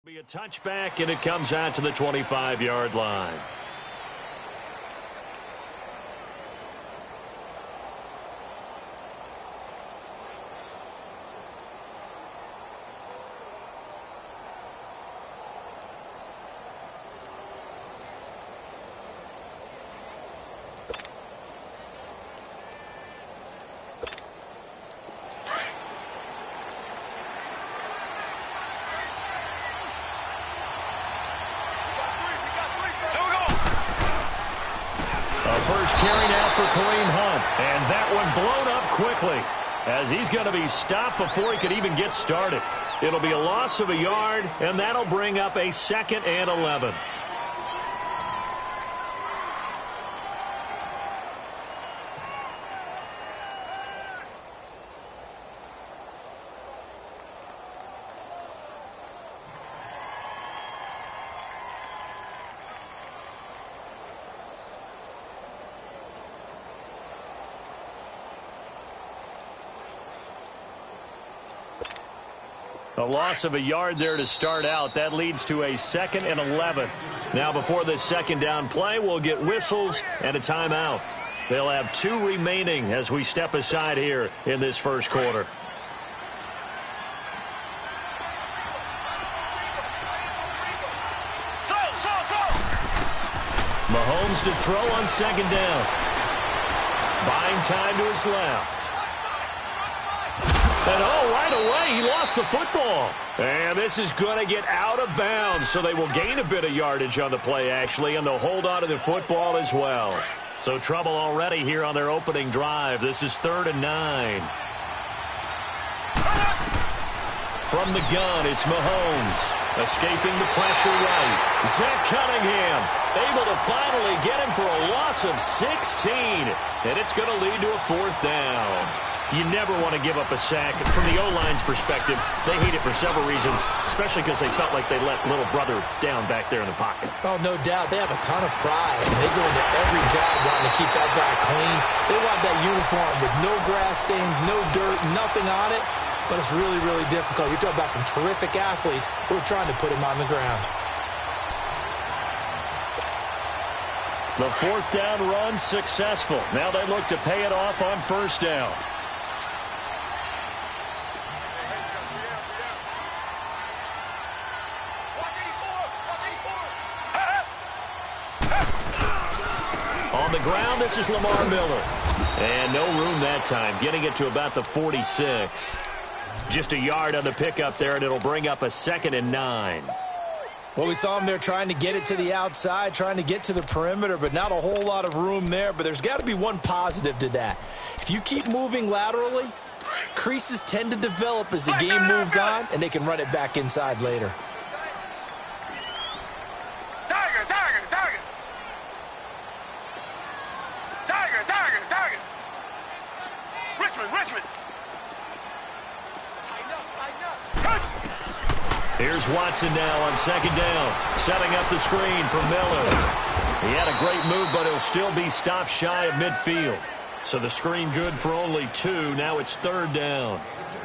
Be a touchback, and it comes out to the 25-yard line. First carry now for Kareem Hunt. And that one blown up quickly as he's going to be stopped before he could even get started. It'll be a loss of a yard, and that'll bring up a 2nd and 11. A loss of a yard there to start out. That leads to a 2nd and 11. Now before this second down play, we'll get whistles and a timeout. They'll have 2 remaining as we step aside here in this first quarter. Mahomes to throw on second down. Buying time to his left. And right away, he lost the football. And this is going to get out of bounds, so they will gain a bit of yardage on the play, actually, and they'll hold on to the football as well. So trouble already here on their opening drive. This is 3rd and 9. From the gun, it's Mahomes. Escaping the pressure right. Zach Cunningham able to finally get him for a loss of 16. And it's going to lead to a 4th down. You never want to give up a sack. From the O-line's perspective, they hate it for several reasons, especially because they felt like they let little brother down back there in the pocket. Oh, no doubt. They have a ton of pride. They go into every job wanting to keep that guy clean. They want that uniform with no grass stains, no dirt, nothing on it. But it's really, really difficult. You're talking about some terrific athletes who are trying to put him on the ground. The 4th down run successful. Now they look to pay it off on 1st down. On the ground, this is Lamar Miller. And no room that time, getting it to about the 46. Just a yard on the pickup there, and it'll bring up a 2nd and 9. Well, we saw him there trying to get it to the outside, trying to get to the perimeter, but not a whole lot of room there. But there's got to be one positive to that. If you keep moving laterally, creases tend to develop as the game moves on, and they can run it back inside later. Here's Watson now on 2nd down, setting up the screen for Miller. He had a great move, but he'll still be stopped shy of midfield. So the screen good for only 2. Now it's 3rd down.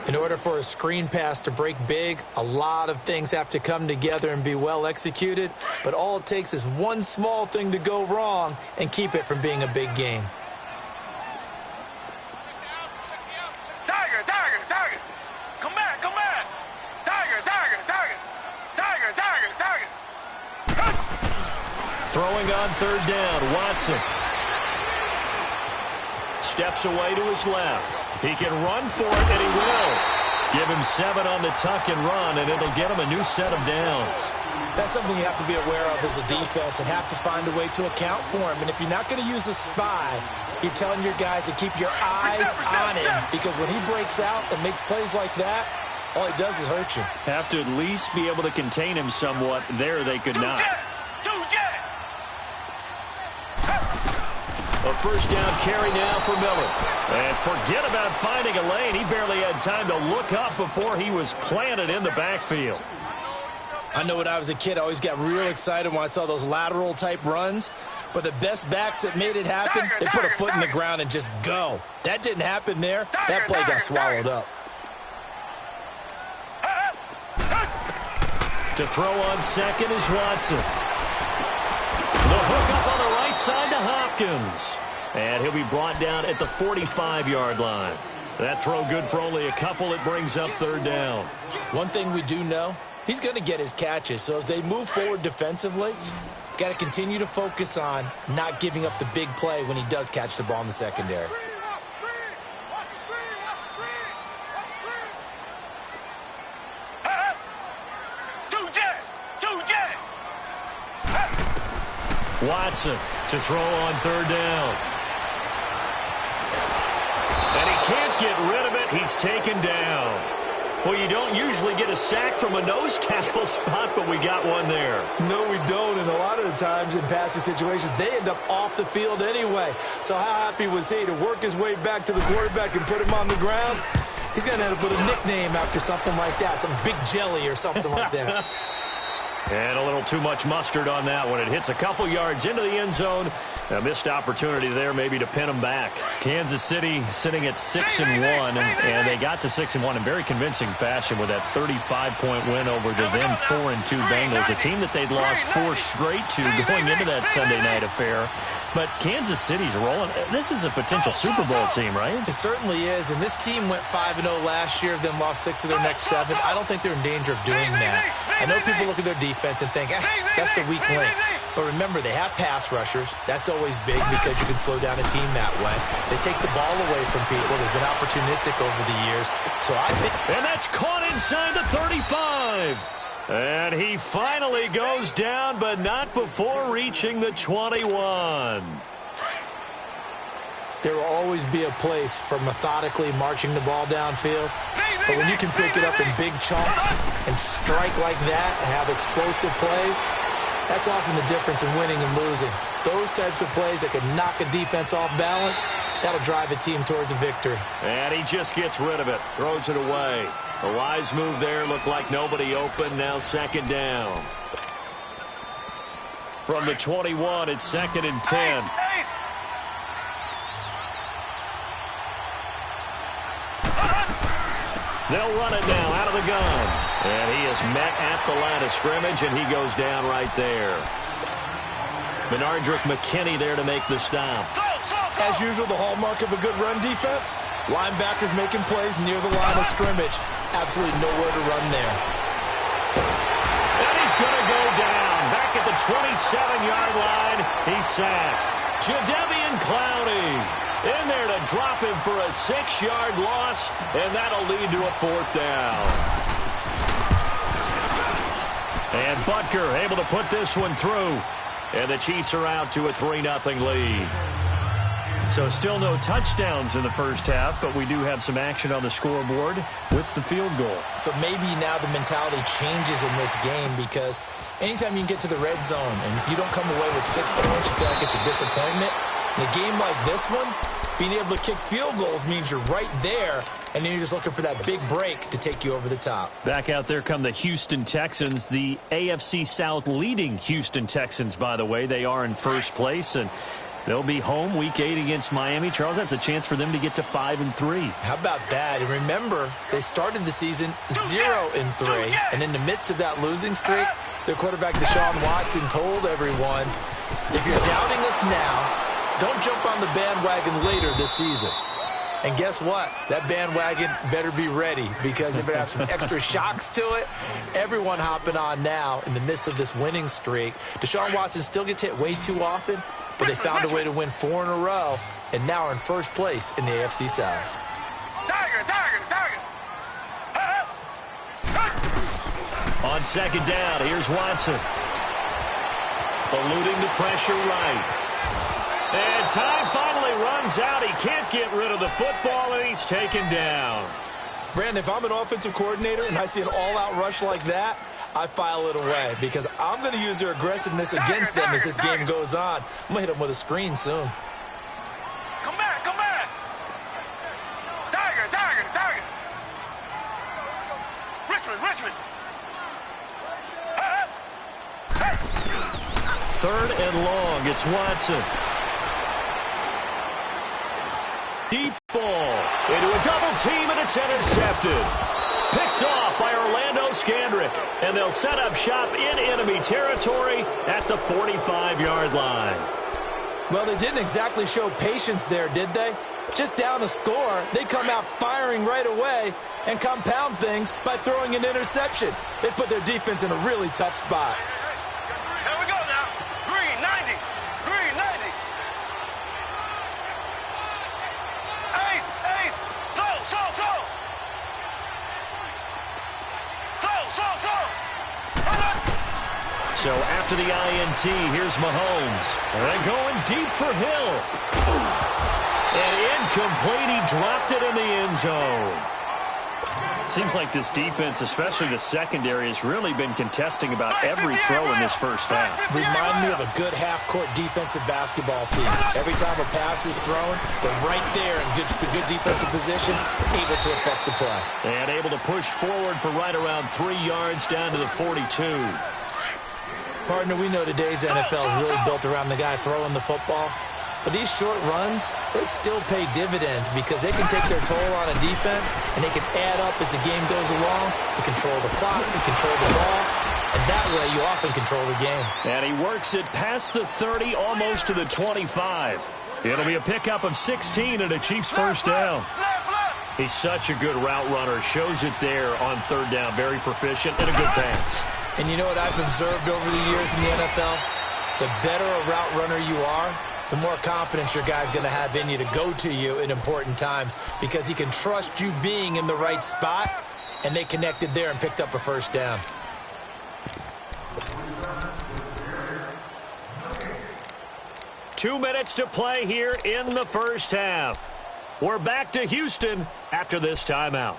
In order for a screen pass to break big, a lot of things have to come together and be well executed. But all it takes is one small thing to go wrong and keep it from being a big game. Throwing on 3rd down, Watson. Steps away to his left. He can run for it, and he will. Give him 7 on the tuck and run, and it'll get him a new set of downs. That's something you have to be aware of as a defense and have to find a way to account for him. And if you're not going to use a spy, you're telling your guys to keep your eyes on him, because when he breaks out and makes plays like that, all he does is hurt you. Have to at least be able to contain him somewhat. There they could not. A 1st down carry now for Miller. And forget about finding a lane. He barely had time to look up before he was planted in the backfield. I know when I was a kid, I always got real excited when I saw those lateral type runs. But the best backs that made it happen, they put a foot in the ground and just go. That didn't happen there. That play got swallowed up. To throw on second is Watson. The hook up on the right side to Hopkins. And he'll be brought down at the 45-yard line. That throw good for only a couple. It brings up third down. One thing we do know, he's going to get his catches. So as they move forward defensively, got to continue to focus on not giving up the big play when he does catch the ball in the secondary. Watson to throw on third down. And he can't get rid of it. He's taken down. Well, you don't usually get a sack from a nose tackle spot, but we got one there. No, we don't, and a lot of the times in passing situations, they end up off the field anyway. So how happy was he to work his way back to the quarterback and put him on the ground? He's going to end up with a nickname after something like that, some Big Jelly or something like that. And a little too much mustard on that one. It hits a couple yards into the end zone. A missed opportunity there maybe to pin them back. Kansas City sitting at 6-1, and they got to 6-1 in very convincing fashion with that 35-point win over the then 4-2 Bengals, a team that they'd lost 4 straight to going into that Sunday night affair. But Kansas City's rolling. This is a potential Super Bowl team, right? It certainly is, and this team went 5-0 last year, then lost 6 of their next 7. I don't think they're in danger of doing that. I know people look at their defense and think, that's the weak link. But remember, they have pass rushers. That's always big because you can slow down a team that way. They take the ball away from people. They've been opportunistic over the years. So I think... And that's caught inside the 35. And he finally goes down, but not before reaching the 21. There will always be a place for methodically marching the ball downfield. But when you can pick it up in big chunks and strike like that, have explosive plays, that's often the difference in winning and losing. Those types of plays that can knock a defense off balance, that'll drive a team towards a victory. And he just gets rid of it, throws it away. A wise move there, looked like nobody open, now second down. From the 21, it's 2nd and 10. They'll run it now out of the gun. And he is met at the line of scrimmage, and he goes down right there. Benardrick McKinney there to make the stop. As usual, the hallmark of a good run defense, linebackers making plays near the line of scrimmage. Absolutely nowhere to run there. And he's going to go down. Back at the 27-yard line, he's sacked. Jadeveon Clowney in there to drop him for a 6-yard loss, and that'll lead to a 4th down. And Butker able to put this one through. And the Chiefs are out to a 3-0 lead. So still no touchdowns in the first half, but we do have some action on the scoreboard with the field goal. So maybe now the mentality changes in this game because anytime you can get to the red zone, and if you don't come away with 6 points, you feel like it's a disappointment. In a game like this one, being able to kick field goals means you're right there, and then you're just looking for that big break to take you over the top. Back out there come the Houston Texans, the AFC South leading Houston Texans, by the way. They are in first place, and they'll be home Week 8 against Miami. Charles, that's a chance for them to get to 5-3. How about that? And remember, they started the season 0-3, and in the midst of that losing streak, their quarterback Deshaun Watson told everyone, if you're doubting us now, don't jump on the bandwagon later this season. And guess what? That bandwagon better be ready because it better have some extra shocks to it. Everyone hopping on now in the midst of this winning streak. Deshaun Watson still gets hit way too often, but they found a way to win 4 in a row and now are in first place in the AFC South. On second down, here's Watson. Eluding the pressure right. And time finally runs out. He can't get rid of the football, and he's taken down. Brandon, if I'm an offensive coordinator and I see an all-out rush like that, I file it away because I'm going to use their aggressiveness against them as this game goes on. I'm going to hit them with a screen soon. Come back, come back. Tiger. Richmond. Third and long. It's Watson. Deep ball into a double team, and it's intercepted. Picked off by Orlando's Scandrick, and they'll set up shop in enemy territory at the 45-yard line. Well, they didn't exactly show patience there, did they? Just down a score, they come out firing right away and compound things by throwing an interception. They put their defense in a really tough spot. Here we go now. Green 90. Green 90. Ace, ace. Slow, slow, slow. Slow, slow, slow. So after the INT, here's Mahomes. And going deep for Hill. And incomplete. He dropped it in the end zone. Seems like this defense, especially the secondary, has really been contesting about every throw in this first half. Remind me of a good half-court defensive basketball team. Every time a pass is thrown, they're right there in good defensive position, able to affect the play. And able to push forward for right around 3 yards down to the 42. Partner, we know today's NFL is really built around the guy throwing the football. But these short runs, they still pay dividends because they can take their toll on a defense and they can add up as the game goes along. You control the clock, you control the ball, and that way you often control the game. And he works it past the 30, almost to the 25. It'll be a pickup of 16 and a Chiefs first down. He's such a good route runner. Shows it there on third down. Very proficient and a good pass. And you know what I've observed over the years in the NFL? The better a route runner you are, the more confidence your guy's going to have in you to go to you in important times because he can trust you being in the right spot, and they connected there and picked up a first down. Two minutes to play here in the first half. We're back to Houston after this timeout.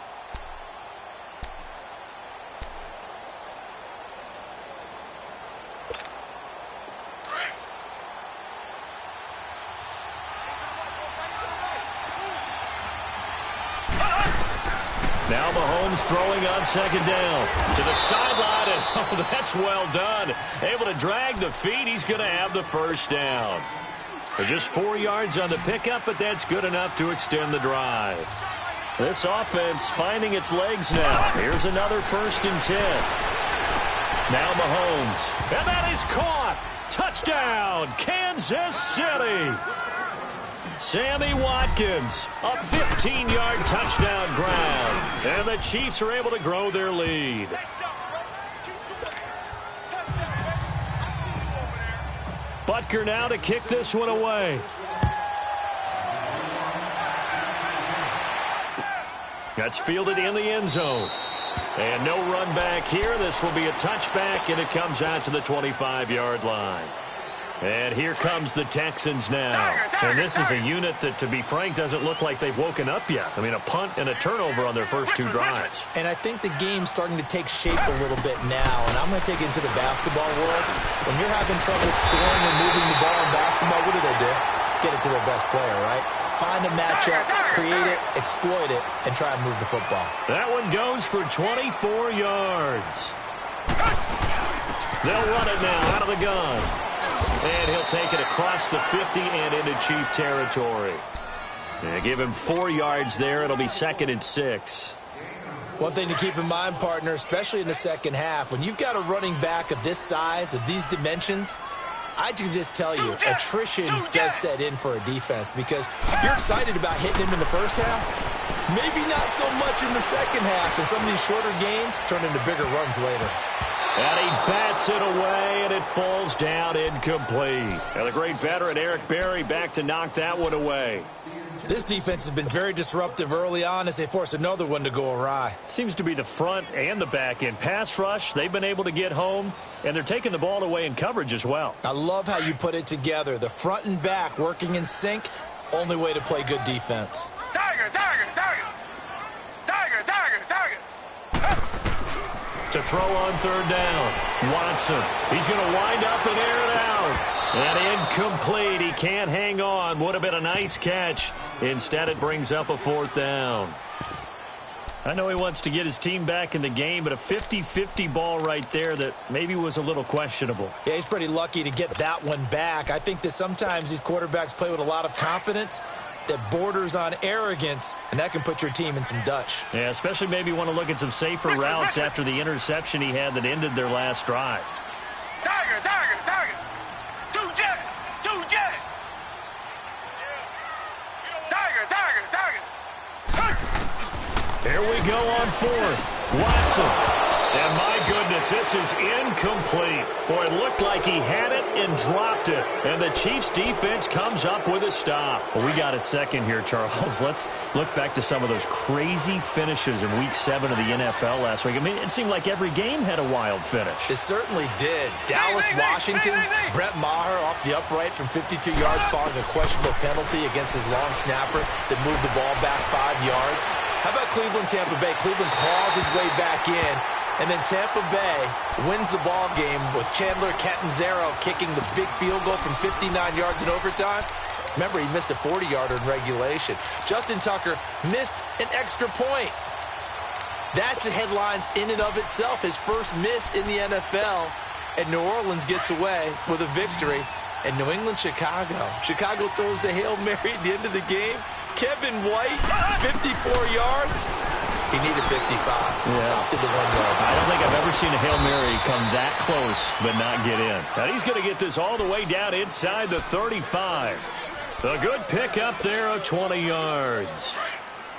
Now Mahomes throwing on second down to the sideline, and oh, that's well done. Able to drag the feet. He's going to have the first down. They're just 4 yards on the pickup, but that's good enough to extend the drive. This offense finding its legs now. Here's another 1st and 10. Now Mahomes, and that is caught. Touchdown, Kansas City. Sammy Watkins, a 15-yard touchdown grab. And the Chiefs are able to grow their lead. Butker now to kick this one away. That's fielded in the end zone. And no run back here. This will be a touchback, and it comes out to the 25-yard line. And here comes the Texans now. And this is a unit that, to be frank, doesn't look like they've woken up yet. I mean, a punt and a turnover on their first 2 drives. And I think the game's starting to take shape a little bit now. And I'm going to take it into the basketball world. When you're having trouble scoring or moving the ball in basketball, what do? Get it to their best player, right? Find a matchup, create it, exploit it, and try and move the football. That one goes for 24 yards. They'll run it now out of the gun. And he'll take it across the 50 and into Chief territory. Yeah, give him 4 yards there. It'll be 2nd and 6. One thing to keep in mind, partner, especially in the second half, when you've got a running back of this size, of these dimensions, I can just tell you, attrition does set in for a defense because you're excited about hitting him in the first half. Maybe not so much in the second half, and some of these shorter gains turn into bigger runs later. And he bats it away, and it falls down incomplete. And the great veteran Eric Berry back to knock that one away. This defense has been very disruptive early on as they force another one to go awry. Seems to be the front and the back end. Pass rush, they've been able to get home, and they're taking the ball away in coverage as well. I love how you put it together. The front and back working in sync, only way to play good defense. Tiger, tiger, tiger. Tiger, tiger, tiger. To throw on third down, Watson. He's going to wind up and air it out. And incomplete. He can't hang on. Would have been a nice catch. Instead, it brings up a 4th down. I know he wants to get his team back in the game, but a 50-50 ball right there that maybe was a little questionable. Yeah, he's pretty lucky to get that one back. I think that sometimes these quarterbacks play with a lot of confidence, that borders on arrogance, and that can put your team in some Dutch. Yeah, especially maybe want to look at some safer routes after the interception he had that ended their last drive. Tiger, tiger, tiger. Two jet, two jet. Tiger, tiger, tiger. Here we go on fourth. Watson. And my goodness, this is incomplete. Boy, it looked like he had it and dropped it. And the Chiefs defense comes up with a stop. Well, we got a second here, Charles. Let's look back to some of those crazy finishes in Week 7 of the NFL last week. I mean, it seemed like every game had a wild finish. It certainly did. Dallas, Washington, Brett Maher off the upright from 52 yards following a questionable penalty against his long snapper that moved the ball back 5 yards. How about Cleveland, Tampa Bay? Cleveland claws his way back in. And then Tampa Bay wins the ball game with Chandler Catanzaro kicking the big field goal from 59 yards in overtime. Remember, he missed a 40-yarder in regulation. Justin Tucker missed an extra point. That's the headlines in and of itself. His first miss in the NFL. And New Orleans gets away with a victory. And New England, Chicago. Chicago throws the Hail Mary at the end of the game. Kevin White, 54 yards. He needed 55. Yeah. Stopped at the 1 yard. I don't think I've ever seen a Hail Mary come that close but not get in. Now he's going to get this all the way down inside the 35. A good pickup there of 20 yards.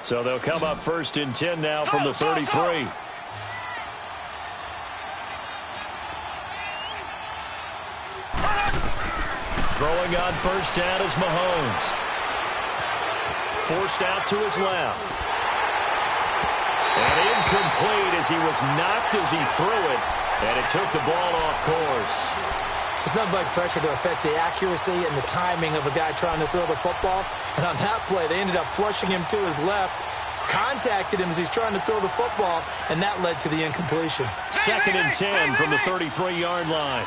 So they'll come up first and 10 now from the 33. Throwing on first down is Mahomes. Forced out to his left. And incomplete as he was knocked as he threw it. And it took the ball off course. It's nothing like pressure to affect the accuracy and the timing of a guy trying to throw the football. And on that play, they ended up flushing him to his left. Contacted him as he's trying to throw the football. And that led to the incompletion. Second and 10 from the 33-yard line.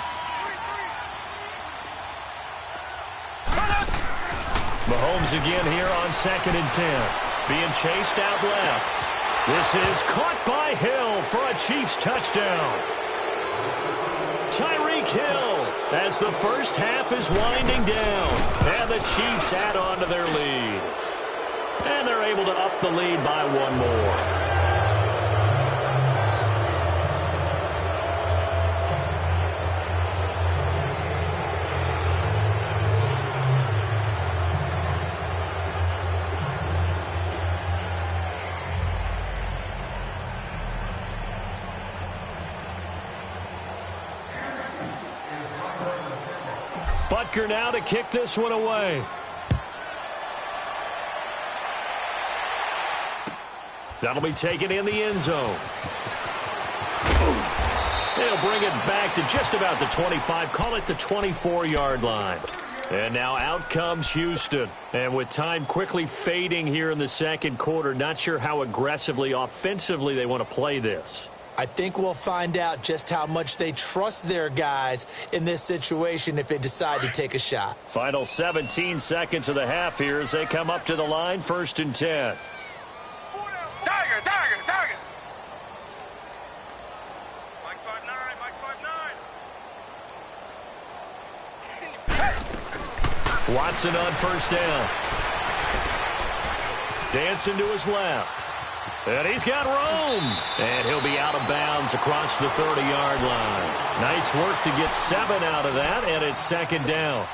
Mahomes again here on second and 10. Being chased out left. This is caught by Hill for a Chiefs touchdown. Tyreek Hill as the first half is winding down. And the Chiefs add on to their lead. And they're able to up the lead by one more. Butker now to kick this one away. That'll be taken in the end zone. They'll bring it back to just about the 25, call it the 24-yard line. And now out comes Houston. And with time quickly fading here in the second quarter, not sure how aggressively, offensively they want to play this. I think we'll find out just how much they trust their guys in this situation if they decide to take a shot. Final 17 seconds of the half here as they come up to the line, first and 10. Tiger, tiger, tiger. Mike 5'9", Mike 5'9". Watson on first down. Dancing to his left. And he's got room. And he'll be out of bounds across the 30-yard line. Nice work to get 7 out of that, and it's second down.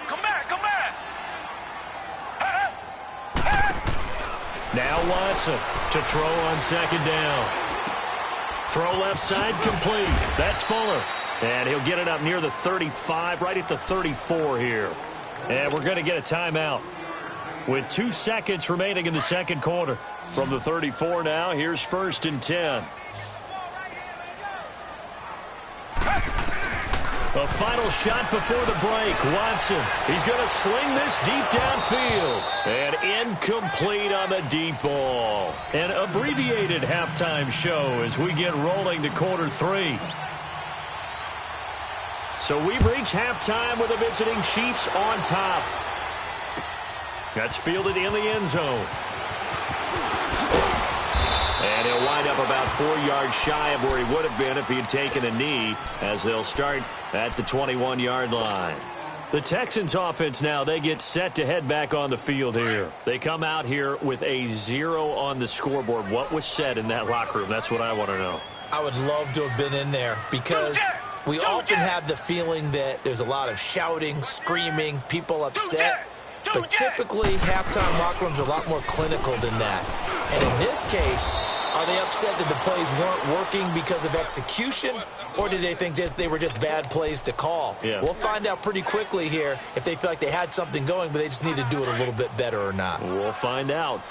Come back, come back. Now Watson to throw on second down. Throw left side complete. That's Fuller. And he'll get it up near the 35, right at the 34 here. And we're going to get a timeout with 2 seconds remaining in the second quarter. From the 34 now, here's first and 10. A final shot before the break. Watson, he's going to sling this deep downfield. And incomplete on the deep ball. An abbreviated halftime show as we get rolling to quarter 3. So we've reached halftime with the visiting Chiefs on top. That's fielded in the end zone. And he'll wind up about 4 yards shy of where he would have been if he had taken a knee, as they'll start at the 21-yard line. The Texans offense now, they get set to head back on the field here. They come out here with a 0 on the scoreboard. What was said in that locker room? That's what I want to know. I would love to have been in there because we often have the feeling that there's a lot of shouting, screaming, people upset. But typically, halftime locker rooms are a lot more clinical than that. And in this case, are they upset that the plays weren't working because of execution, or did they think they were just bad plays to call? Yeah. We'll find out pretty quickly here if they feel like they had something going, but they just need to do it a little bit better or not. We'll find out.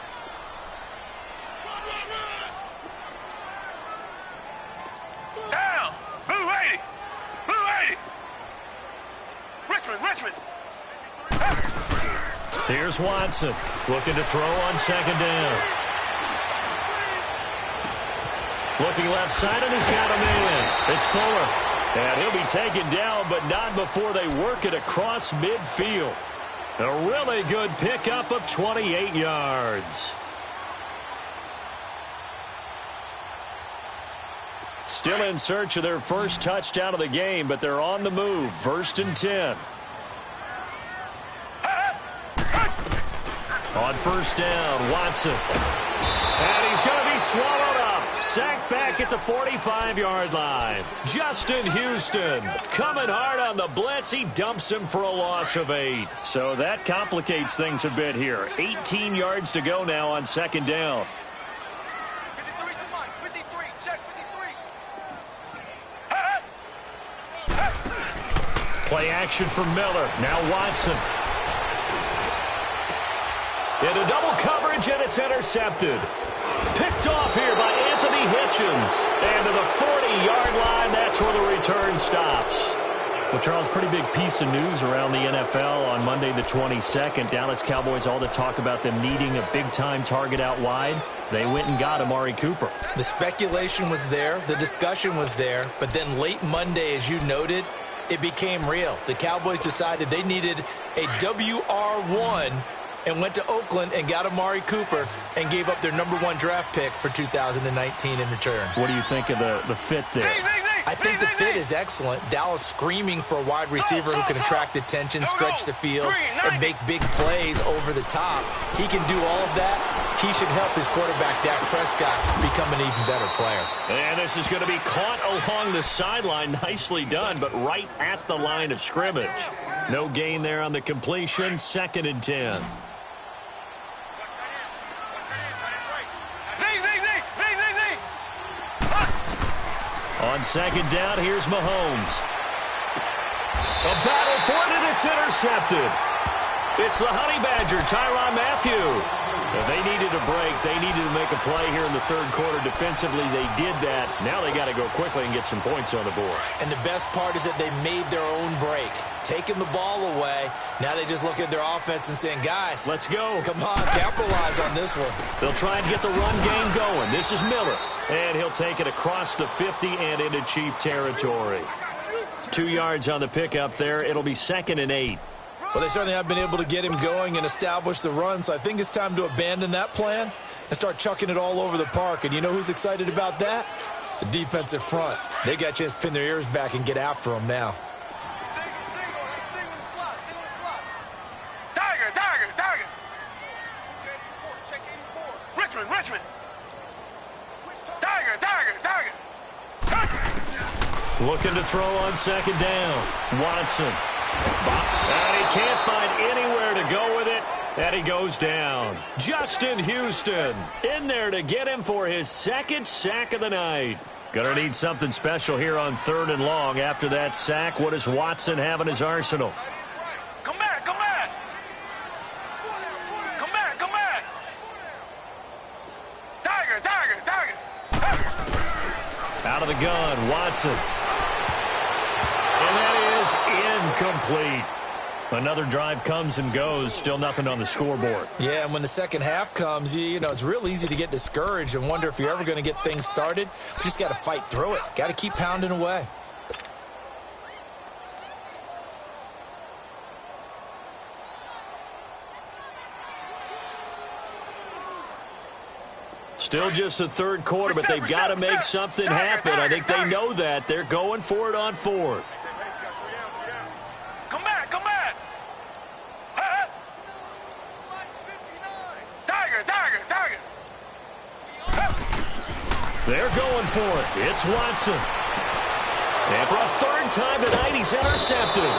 Down! Blue 80! Blue 80! Richmond! Here's Watson looking to throw on second down. Looking left side, and he's got him in. It's Fuller. And he'll be taken down, but not before they work it across midfield. A really good pickup of 28 yards. Still in search of their first touchdown of the game, but they're on the move. 1st and 10. On 1st down, Watson. And he's going to be swallowed up. Sacked back at the 45-yard line. Justin Houston coming hard on the blitz. He dumps him for a loss of 8. So that complicates things a bit here. 18 yards to go now on 2nd down. 53, check 53. Play action for Miller. Now Watson. Into double coverage, and it's intercepted. Picked off here by Anthony Hitchens. And to the 40-yard line, that's where the return stops. Well, Charles, pretty big piece of news around the NFL on Monday the 22nd. Dallas Cowboys, all the talk about them needing a big-time target out wide. They went and got Amari Cooper. The speculation was there. The discussion was there. But then late Monday, as you noted, it became real. The Cowboys decided they needed a WR1 and went to Oakland and got Amari Cooper and gave up their #1 draft pick for 2019 in return. What do you think of the fit there? I think the fit is excellent. Dallas screaming for a wide receiver who can attract attention, stretch the field, and make big plays over the top. He can do all of that. He should help his quarterback, Dak Prescott, become an even better player. And this is going to be caught along the sideline. Nicely done, but right at the line of scrimmage. No gain there on the completion. 2nd and 10. On 2nd down, here's Mahomes. A battle for it, and it's intercepted. It's the Honey Badger, Tyrann Mathieu. They needed a break. They needed to make a play here in the 3rd quarter. Defensively, they did that. Now they got to go quickly and get some points on the board. And the best part is that they made their own break. Taking the ball away. Now they just look at their offense and saying, guys, let's go. Come on, capitalize on this one. They'll try and get the run game going. This is Miller. And he'll take it across the 50 and into Chief territory. 2 yards on the pickup there. It'll be 2nd and 8. Well, they certainly have been able to get him going and establish the run, so I think it's time to abandon that plan and start chucking it all over the park. And you know who's excited about that? The defensive front. They got a chance to pin their ears back and get after him now. Tiger. Richmond. Tiger. Looking to throw on 2nd down. Watson. And he can't find anywhere to go with it, and he goes down. Justin Houston in there to get him for his 2nd sack of the night. Gonna need something special here on 3rd and long. After that sack, what does Watson have in his arsenal? Come back. Tiger. Out of the gun, Watson. And that is incomplete. Another drive comes and goes. Still nothing on the scoreboard. Yeah, and when the second half comes, you know, it's real easy to get discouraged and wonder if you're ever going to get things started. You just got to fight through it. Got to keep pounding away. Still just the third quarter, but they've got to make something happen. I think they know that. They're going for it on fourth. Come back, come back. Tiger. They're going for it. It's Watson. And for a third time tonight, he's intercepted.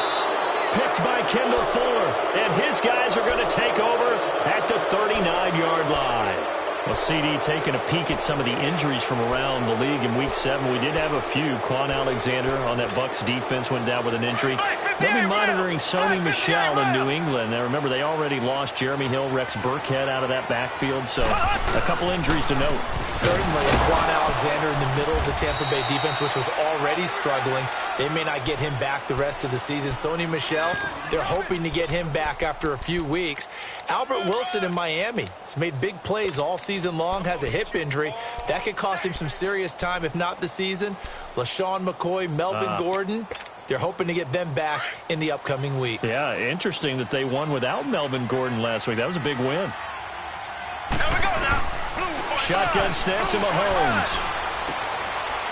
Picked by Kendall Fuller. And his guys are going to take over at the 39-yard line. Well, CD taking a peek at some of the injuries from around the league in Week 7. We did have a few. Quan Alexander on that Bucs defense went down with an injury. They'll be monitoring Sony Michel in New England. Now, remember, they already lost Jeremy Hill, Rex Burkhead out of that backfield, so a couple injuries to note. Certainly, and Quan Alexander in the middle of the Tampa Bay defense, which was already struggling. They may not get him back the rest of the season. Sony Michel, they're hoping to get him back after a few weeks. Albert Wilson in Miami has made big plays all season long, has a hip injury. That could cost him some serious time, if not the season. LaShawn McCoy, Melvin Gordon, they're hoping to get them back in the upcoming weeks. Yeah, interesting that they won without Melvin Gordon last week. That was a big win. There we go now. Shotgun snap to Mahomes.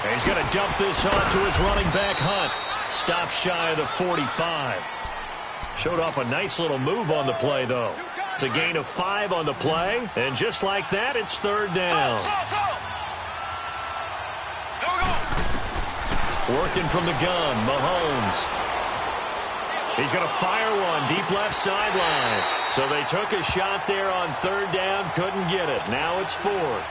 And he's going to dump this off to his running back, Hunt. Stop shy of the 45. Showed off a nice little move on the play, though. It's a gain of 5 on the play. And just like that, it's third down. Working from the gun, Mahomes. He's going to fire one deep left sideline. So they took a shot there on third down, couldn't get it. Now it's fourth.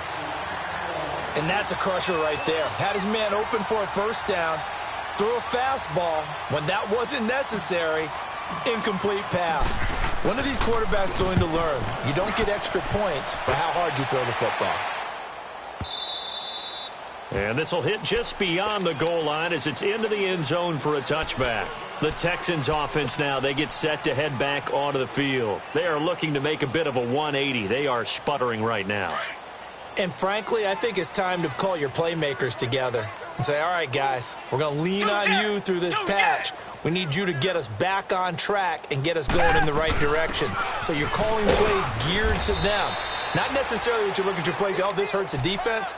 And that's a crusher right there. Had his man open for a first down, threw a fastball when that wasn't necessary. Incomplete pass. When are these quarterbacks going to learn? You don't get extra points for how hard you throw the football. And this will hit just beyond the goal line as it's into the end zone for a touchback. The Texans offense now, they get set to head back onto the field. They are looking to make a bit of a 180. They are sputtering right now. And frankly, I think it's time to call your playmakers together and say, all right, guys, we're going to lean on you through this patch. We need you to get us back on track and get us going in the right direction. So you're calling plays geared to them. Not necessarily that you look at your plays, oh, this hurts the defense.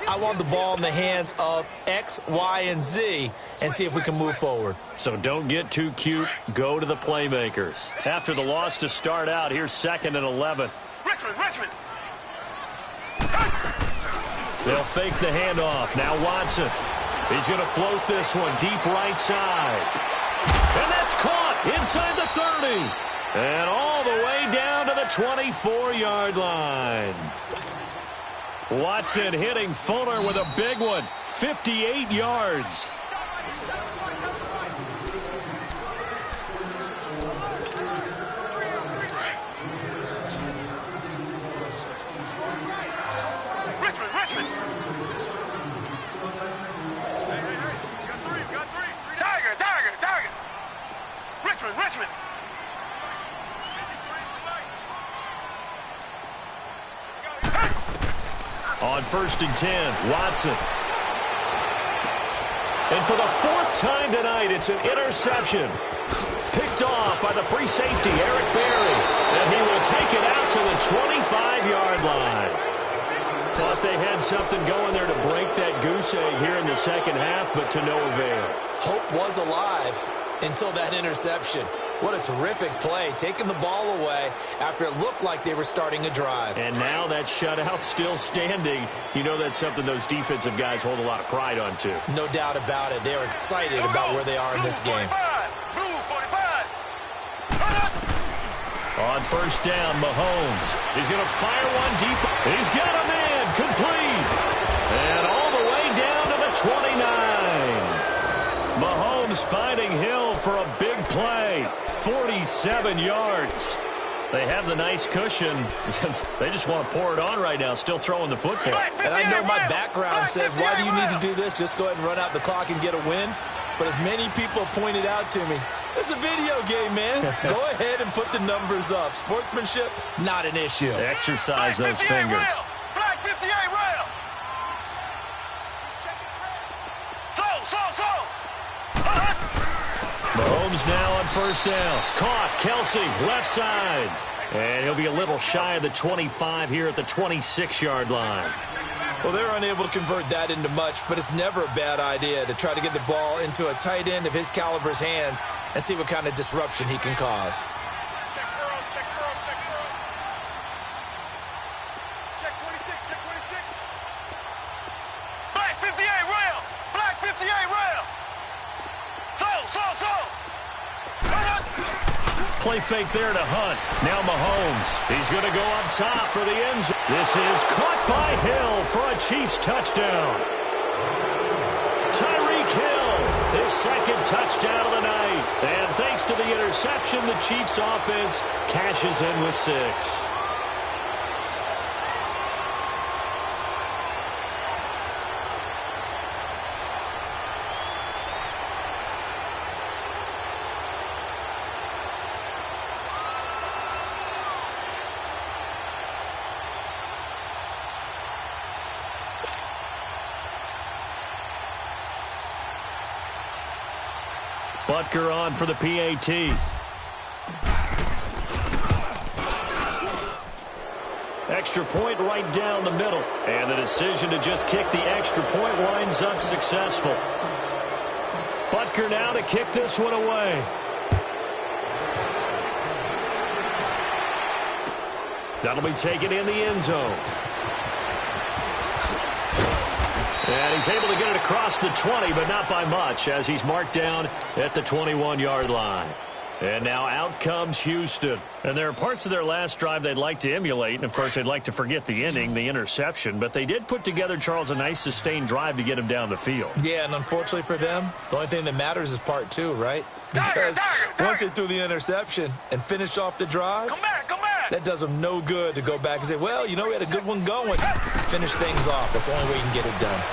I want the ball in the hands of X, Y, and Z and see if we can move forward. So don't get too cute. Go to the playmakers. After the loss to start out, here's 2nd and 11. Richmond. They'll fake the handoff. Now Watson. He's going to float this one deep right side. And that's caught inside the 30. And all the way down to the 24-yard line. Watson hitting Fuller with a big one. 58 yards. Richmond. Tiger. Richmond. On 1st and 10, Watson. And for the 4th time tonight, it's an interception. Picked off by the free safety, Eric Berry. And he will take it out to the 25-yard line. Thought they had something going there to break that goose egg here in the second half, but to no avail. Hope was alive until that interception. What a terrific play, taking the ball away after it looked like they were starting a drive. And now that shutout still standing. You know that's something those defensive guys hold a lot of pride on, too. No doubt about it. They're excited about where they are in this game. Blue 45. On 1st down, Mahomes. He's going to fire one deep. He's got a man complete. And all the way down to the 29. Mahomes finding Hill for a big play. 47 yards. They have the nice cushion. They just want to pour it on right now, still throwing the football. And I know my background says, why do you need to do this? Just go ahead and run out the clock and get a win. But as many people pointed out to me, this is a video game, man. Go ahead and put the numbers up. Sportsmanship, not an issue. Exercise those fingers. Flag 58 rail. Slow. Mahomes now on 1st down. Caught. Kelsey, left side. And he'll be a little shy of the 25 here at the 26-yard line. Well, they're unable to convert that into much, but it's never a bad idea to try to get the ball into a tight end of his caliber's hands and see what kind of disruption he can cause. Check curls, check curls, check curls. Check 26, check 26. Black 58 rail. Black 58 rail. Slow. Play fake there to Hunt. Now Mahomes. He's going to go up top for the end zone. This is caught by Hill for a Chiefs touchdown. Tyreek Hill, his second touchdown of the night. And thanks to the interception, the Chiefs offense cashes in with 6. Butker on for the PAT. Extra point right down the middle. And the decision to just kick the extra point winds up successful. Butker now to kick this one away. That'll be taken in the end zone. And he's able to get it across the 20, but not by much, as he's marked down at the 21-yard line. And now out comes Houston. And there are parts of their last drive they'd like to emulate, and, of course, they'd like to forget the ending, the interception. But they did put together, Charles, a nice sustained drive to get him down the field. Yeah, and unfortunately for them, the only thing that matters is part 2, right? Because once they threw the interception and finished off the drive, Come back. that does them no good to go back and say, well, you know, we had a good one going. Finish things off. That's the only way you can get it done.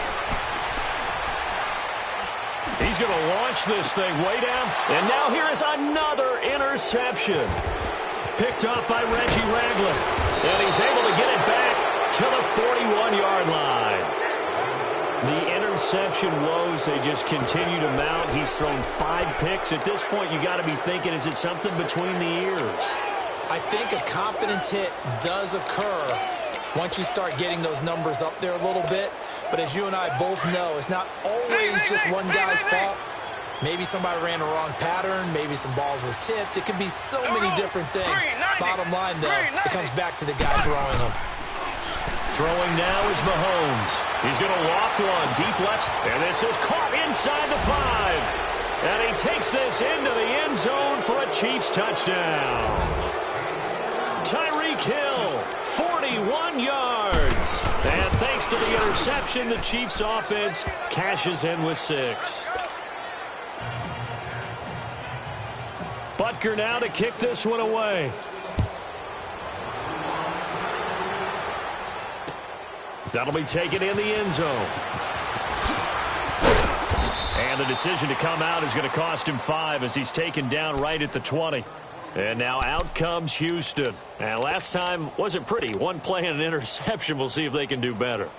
He's going to launch this thing way down. And now here is another interception. Picked up by Reggie Ragland. And he's able to get it back to the 41-yard line. The interception woes, they just continue to mount. He's thrown 5 picks. At this point, you got to be thinking, is it something between the ears? I think a confidence hit does occur once you start getting those numbers up there a little bit. But as you and I both know, it's not always just one guy's fault. Maybe somebody ran a wrong pattern. Maybe some balls were tipped. It could be so many different things. Bottom line, though, it comes back to the guy throwing them. Throwing now is Mahomes. He's going to loft one deep left. And this is caught inside the 5. And he takes this into the end zone for a Chiefs touchdown. Tyreek Hill, 41 yards. And thanks to the interception, the Chiefs offense cashes in with 6. Butker now to kick this one away. That'll be taken in the end zone. And the decision to come out is going to cost him 5 as he's taken down right at the 20. And now out comes Houston. And last time wasn't pretty. One play and an interception. We'll see if they can do better.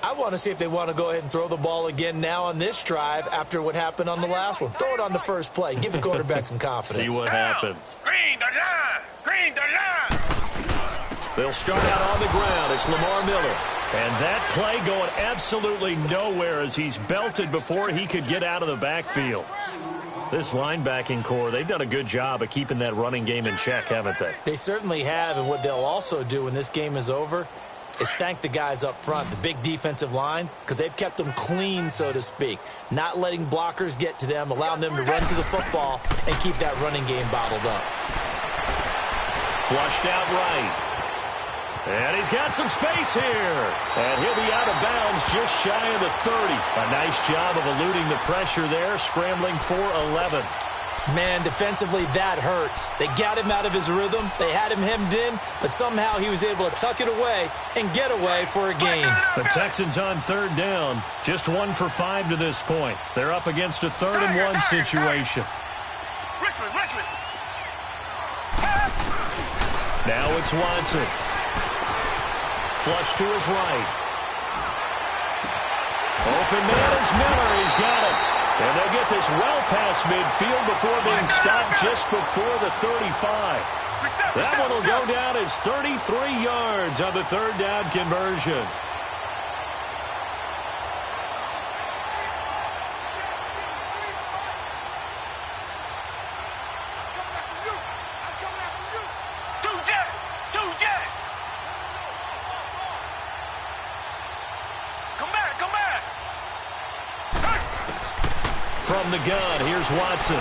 I want to see if they want to go ahead and throw the ball again now on this drive after what happened on the last one. Throw it on the first play. Give the quarterback some confidence. See what happens. Green the line. Green the line. They'll start out on the ground. It's Lamar Miller. And that play going absolutely nowhere as he's belted before he could get out of the backfield. This linebacking core, they've done a good job of keeping that running game in check, haven't they? They certainly have, and what they'll also do when this game is over is thank the guys up front, the big defensive line, because they've kept them clean, so to speak, not letting blockers get to them, allowing them to run to the football and keep that running game bottled up. Flushed out right. And he's got some space here. And he'll be out of bounds just shy of the 30. A nice job of eluding the pressure there, scrambling for 11. Man, defensively, that hurts. They got him out of his rhythm. They had him hemmed in, but somehow he was able to tuck it away and get away for a gain. The Texans on 3rd down. Just 1 for 5 to this point. They're up against a 3rd-and-1 situation. Richmond. Now it's Watson. Flush to his right. Open man is Miller. He's got it. And they get this well past midfield before being stopped just before the 35. That one will go down as 33 yards on the third down conversion. From the gun, here's Watson.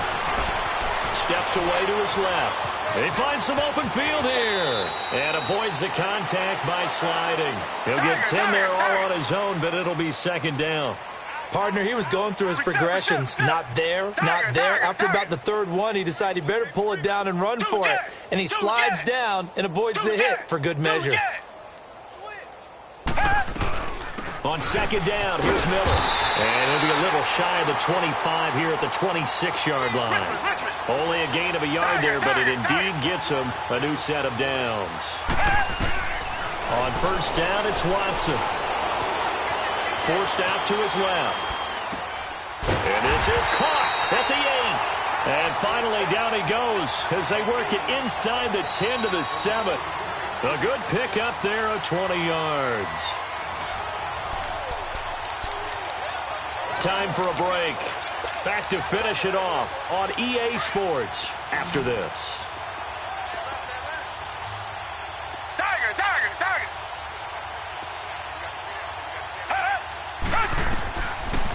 Steps away to his left. He finds some open field here. And avoids the contact by sliding. He'll get 10 there all on his own, but it'll be second down. Partner, he was going through his progressions. Not there, not there. After about the third one, he decided he better pull it down and run for it. And he slides down and avoids the hit for good measure. On second down, here's Miller. And he'll be a little shy of the 25 here at the 26-yard line. Only a gain of a yard there, but it indeed gets him a new set of downs. On first down, it's Watson. Forced out to his left. And this is caught at the 8. And finally down he goes as they work it inside the 10 to the 7. A good pick up there of 20 yards. Time for a break. Back to finish it off on EA Sports after this.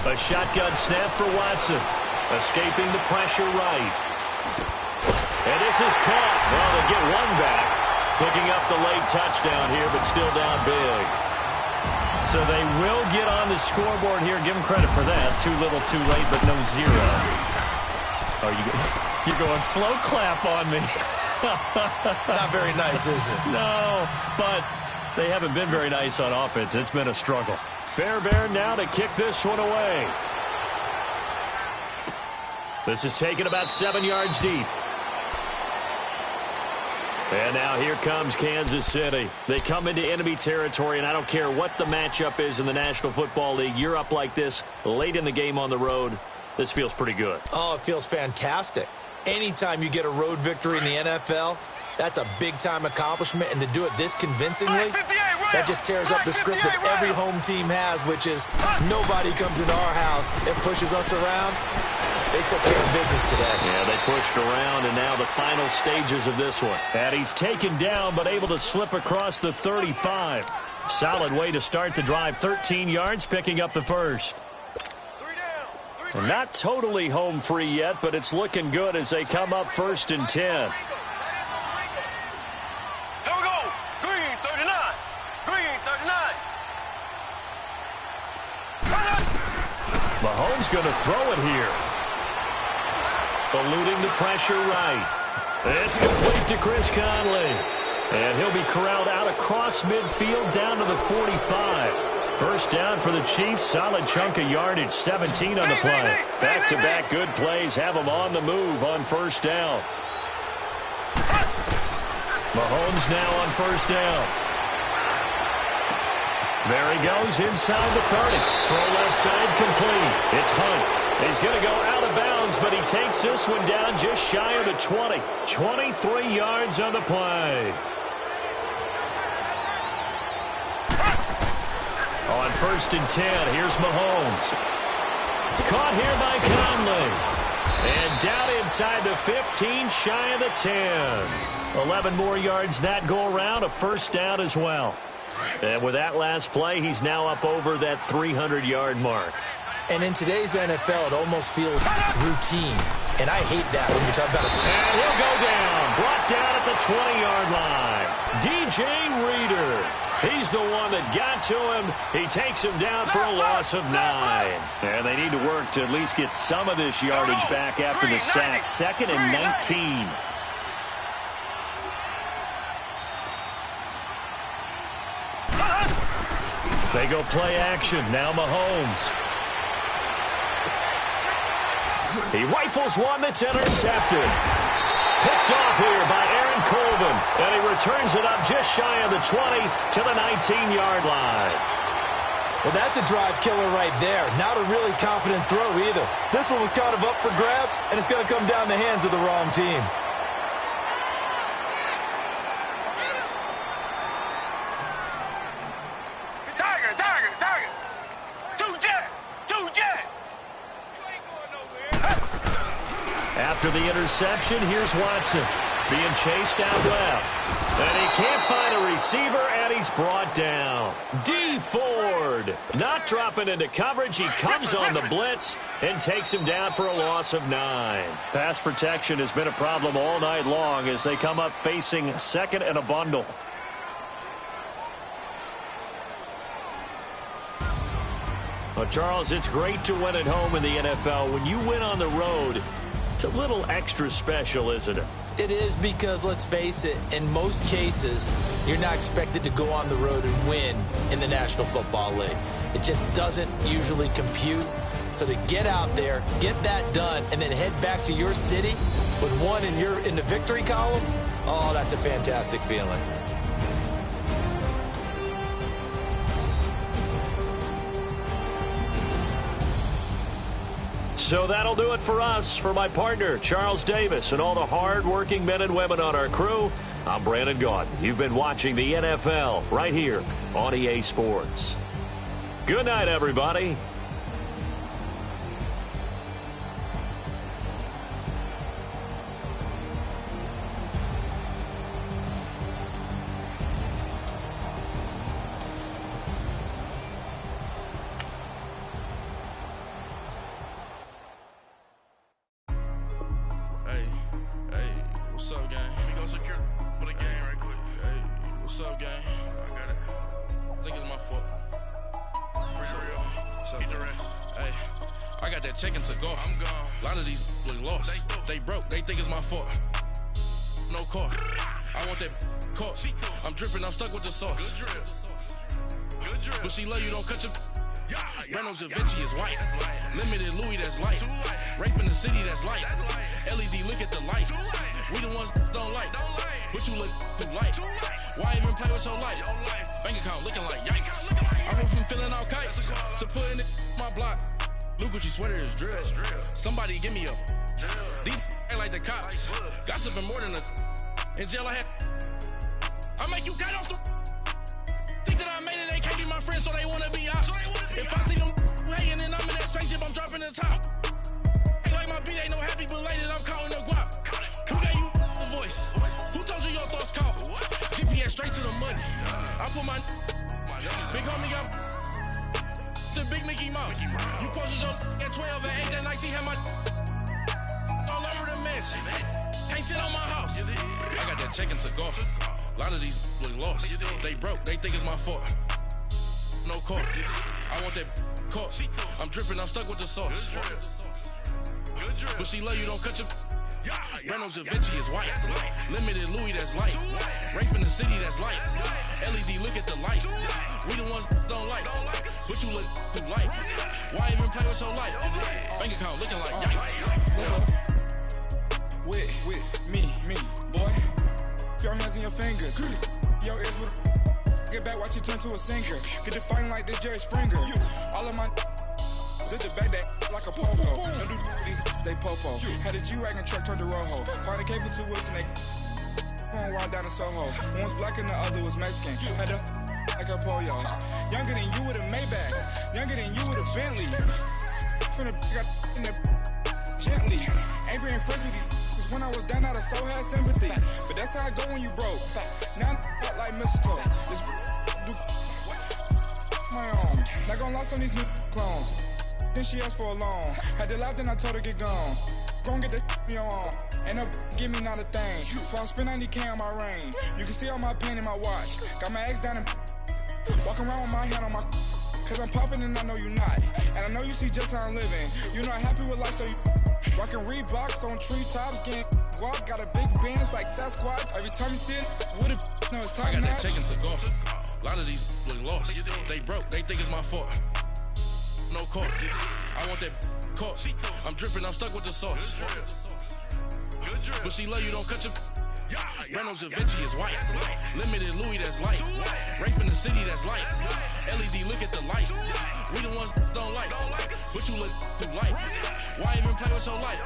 A shotgun snap for Watson. Escaping the pressure right. And this is caught. Well, they get one back. Picking up the late touchdown here, but still down big. So they will get on the scoreboard here. Give them credit for that. Too little, too late, but no zero. Oh, you're going slow clap on me. Not very nice, is it? No, but they haven't been very nice on offense. It's been a struggle. Fairbairn now to kick this one away. This is taken about 7 yards deep. And now here comes Kansas City. They come into enemy territory, and I don't care what the matchup is in the National Football League. You're up like this late in the game on the road. This feels pretty good. Oh, it feels fantastic. Anytime you get a road victory in the NFL, that's a big-time accomplishment. And to do it this convincingly, that just tears up the script that every home team has, which is nobody comes into our house and pushes us around. They took care of business today. Yeah, they pushed around, and now the final stages of this one. And he's taken down, but able to slip across the 35. Solid way to start the drive. 13 yards, picking up the first. Well, not totally home free yet, but it's looking good as they come up 1st and 10. Here we go. Green, 39. Green, 39. Mahomes going to throw it here. Eluding the pressure right. It's complete to Chris Conley. And he'll be corralled out across midfield down to the 45. First down for the Chiefs. Solid chunk of yardage. 17 on the play. Back-to-back good plays have them on the move on first down. Mahomes now on first down. There he goes inside the 30. Throw left side complete. It's Hunt. He's going to go out of bounds, but he takes this one down just shy of the 20. 23 yards on the play. On 1st and 10, here's Mahomes. Caught here by Conley. And down inside the 15, shy of the 10. 11 more yards that go around, a first down as well. And with that last play, he's now up over that 300-yard mark. And in today's NFL, it almost feels routine. And I hate that when you're talking about it. And he'll go down. Brought down at the 20-yard line. DJ Reader. He's the one that got to him. He takes him down for a loss of 9. And they need to work to at least get some of this yardage back after the sack. 2nd and 19. They go play action. Now Mahomes. He rifles one that's intercepted. Picked off here by Aaron Colvin. And he returns it up just shy of the 20 to the 19-yard line. Well, that's a drive killer right there. Not a really confident throw either. This one was kind of up for grabs, and it's going to come down the hands of the wrong team. After the interception, here's Watson being chased out left. And he can't find a receiver, and he's brought down. D. Ford not dropping into coverage. He comes on the blitz and takes him down for a loss of 9. Pass protection has been a problem all night long as they come up facing second and a bundle. Well, Charles, it's great to win at home in the NFL. When you win on the road, it's a little extra special, isn't it? It is, because let's face it, in most cases, you're not expected to go on the road and win in the National Football League. It just doesn't usually compute. So to get out there, get that done, and then head back to your city with one in the victory column, oh, that's a fantastic feeling. So that'll do it for us. For my partner, Charles Davis, and all the hard-working men and women on our crew, I'm Brandon Gaudin. You've been watching the NFL right here on EA Sports. Good night, everybody. What's up, gang? Let me go secure for the game right quick. Hey, what's up, gang? I got it. I think it's my fault. What's up, get the rest. Hey, I got that check-in to go. I'm gone. A lot of these look lost. They broke. They think it's my fault. No car. I want that car. I'm dripping. I'm stuck with the sauce. Good drip. Good drip. But she love you. Don't cut your... Reynolds Da Vinci is white. Limited Louis, that's light. Rape in the city, that's light. LED, look at the lights. We the ones don't like. But you look too light. Why even play with your life? Bank account looking like yikes. I went from filling out kites to putting it in my block. Blue Gucci sweater is drill. Somebody give me a. These ain't like the cops. Gossiping more than a. In jail I had. I make you cut off the. Think that I made it, they can't be my friends, so they wanna be ops. If I see them hating and I'm in that spaceship, I'm dropping the top. Ain't like my beat ain't no happy, but later I'm counting the guap. Who gave you the voice? Who told you your thoughts count? GPS straight to the money. I put my big homie got the big Mickey Mouse. You posted your at 12 and 8 that night, she had my all over the mansion. Can't sit on my house. I got that check-in to go. A lot of these look lost. They broke. They think it's my fault. No car. I want that car. I'm dripping. I'm stuck with the sauce. But she love you. Don't cut your... Reynolds Da Vinci is white. Limited Louis, that's light. Rape in the city, that's light. LED, look at the lights. We the ones don't like. But you look too light. Why even play with your life? Bank account looking like yikes. With me, boy. Your hands and your fingers. Your ears with get back, watch you turn to a singer. Get the fighting like this Jerry Springer. All of my zip the back that like a popo. Don't do these, they popo. Had a G-Wagon truck turned to Rojo. Find a cable 2 wheels and they going wild down in Soho. One was black and the other was Mexican. Had a like a pollo. Younger than you with a Maybach. Younger than you with a Bentley. From the got in the gently. Ain't being friends with these. When I was down, I so had sympathy. But that's how I go when you broke. Now I'm like mistletoe. This do my own. Not gonna lost on these new clones. Then she asked for a loan. Had to laugh, then I told her get gone. Gon' get that me on. Ain't no give me not a thing. So I spend 90K on my range. You can see all my pain in my watch. Got my ex down and walking around with my hand on my. Cause I'm popping and I know you not. And I know you see just how I'm living. You're not happy with life, so you. Rockin' Reeboks on treetops, getting guap, got a big band, it's like Sasquatch. Every time you see it, with a no, it's time. I got that check-in to go. A lot of these look lost. They broke, they think it's my fault. No car. I want that car. I'm dripping, I'm stuck with the sauce. But she love you, don't cut your. Reynolds Da Vinci is white. Limited Louis, that's light. Rape in the city, that's light. LED, look at the lights. We the ones don't like. But you look too light. Why even play with your life?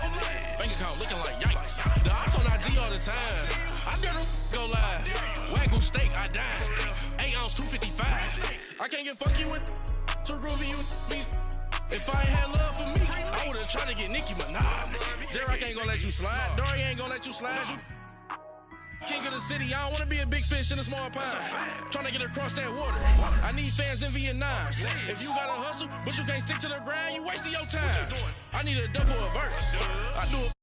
Bank account looking like yikes. The ops on IG all the time. I dare them go live. Wagyu steak, I dine. 8 ounce, 255. I can't get funky with too groovy you. If I ain't had love for me, I I would've tried to get Nicki Minaj. J-Rock ain't gonna let you slide. Dory ain't gonna let you slide. You king of the city, I don't wanna be a big fish in a small pond. Trying to get across that water. I need fans in Vietnam. If you gotta hustle, but you can't stick to the grind, you wasting your time. I need a double a verse. I do it